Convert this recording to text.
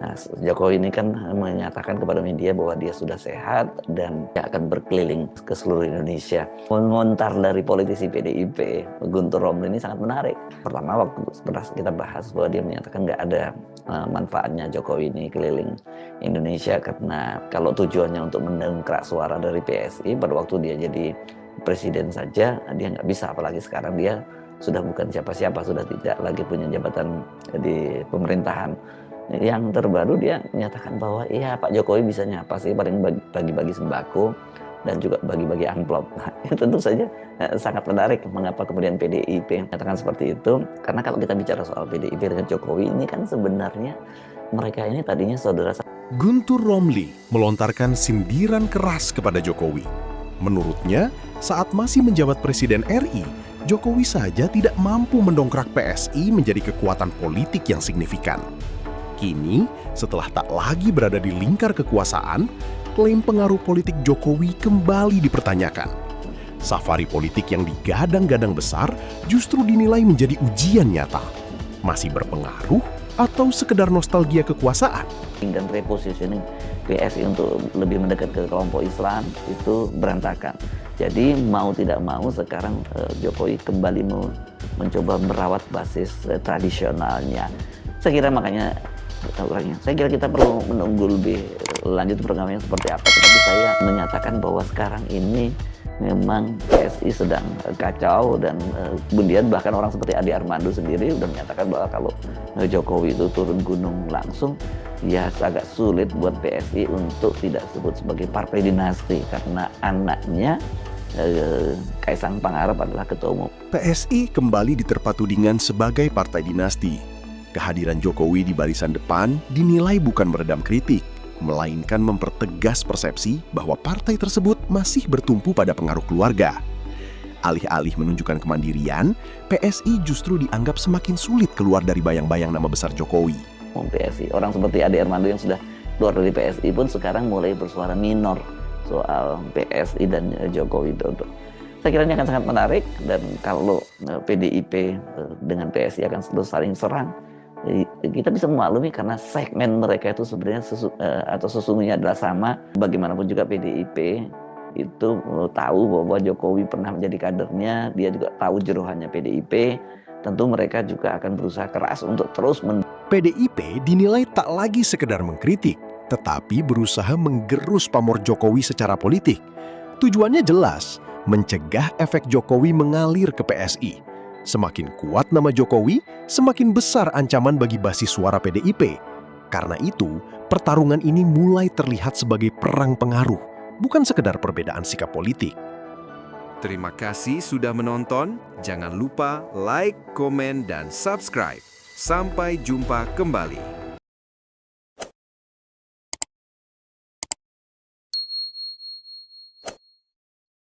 Nah, Jokowi ini kan menyatakan kepada media bahwa dia sudah sehat dan dia akan berkeliling ke seluruh Indonesia. Mengontar dari politisi PDIP, Guntur Romli ini sangat menarik. Pertama, waktu kita bahas bahwa dia menyatakan nggak ada manfaatnya Jokowi ini keliling Indonesia karena kalau tujuannya untuk mendongkrak suara dari PSI, pada waktu dia jadi presiden saja, dia nggak bisa, apalagi sekarang dia sudah bukan siapa-siapa, sudah tidak lagi punya jabatan di pemerintahan. Yang terbaru dia menyatakan bahwa iya Pak Jokowi bisa nyapa sih, paling bagi-bagi sembako dan juga bagi-bagi amplop. Nah, itu tentu saja sangat menarik mengapa kemudian PDIP menyatakan seperti itu. Karena kalau kita bicara soal PDIP dengan Jokowi ini kan sebenarnya mereka ini tadinya saudara. Guntur Romli melontarkan sindiran keras kepada Jokowi. Menurutnya, saat masih menjabat Presiden RI, Jokowi saja tidak mampu mendongkrak PSI menjadi kekuatan politik yang signifikan. Kini, setelah tak lagi berada di lingkar kekuasaan, klaim pengaruh politik Jokowi kembali dipertanyakan. Safari politik yang digadang-gadang besar justru dinilai menjadi ujian nyata. Masih berpengaruh atau sekedar nostalgia kekuasaan? Dan repositioning PSI untuk lebih mendekat ke kelompok Islam itu berantakan. Jadi mau tidak mau sekarang Jokowi kembali mencoba merawat basis tradisionalnya. Saya kira makanya saya kira kita perlu menunggu lebih lanjut perkembangannya seperti apa. Tetapi saya menyatakan bahwa sekarang ini memang PSI sedang kacau dan kemudian bahkan orang seperti Ade Armando sendiri sudah menyatakan bahwa kalau Jokowi itu turun gunung langsung, ya agak sulit buat PSI untuk tidak sebut sebagai partai dinasti karena anaknya Kaisang Pangarep adalah ketua umum. PSI kembali diterpa tudingan sebagai partai dinasti. Kehadiran Jokowi di barisan depan dinilai bukan meredam kritik, melainkan mempertegas persepsi bahwa partai tersebut masih bertumpu pada pengaruh keluarga. Alih-alih menunjukkan kemandirian, PSI justru dianggap semakin sulit keluar dari bayang-bayang nama besar Jokowi. PSI, orang seperti Ade Armando yang sudah keluar dari PSI pun sekarang mulai bersuara minor soal PSI dan Jokowi Widodo. Saya kira ini akan sangat menarik, dan kalau PDIP dengan PSI akan saling serang, kita bisa memaklumi karena segmen mereka itu sebenarnya sesungguhnya adalah sama. Bagaimanapun juga PDIP itu tahu bahwa Jokowi pernah menjadi kadernya, dia juga tahu jerohannya PDIP. Tentu mereka juga akan berusaha keras untuk terus PDIP dinilai tak lagi sekedar mengkritik, tetapi berusaha menggerus pamor Jokowi secara politik. Tujuannya jelas, mencegah efek Jokowi mengalir ke PSI. Semakin kuat nama Jokowi, semakin besar ancaman bagi basis suara PDIP. Karena itu, pertarungan ini mulai terlihat sebagai perang pengaruh, bukan sekedar perbedaan sikap politik. Terima kasih sudah menonton. Jangan lupa like, komen, dan subscribe. Sampai jumpa kembali.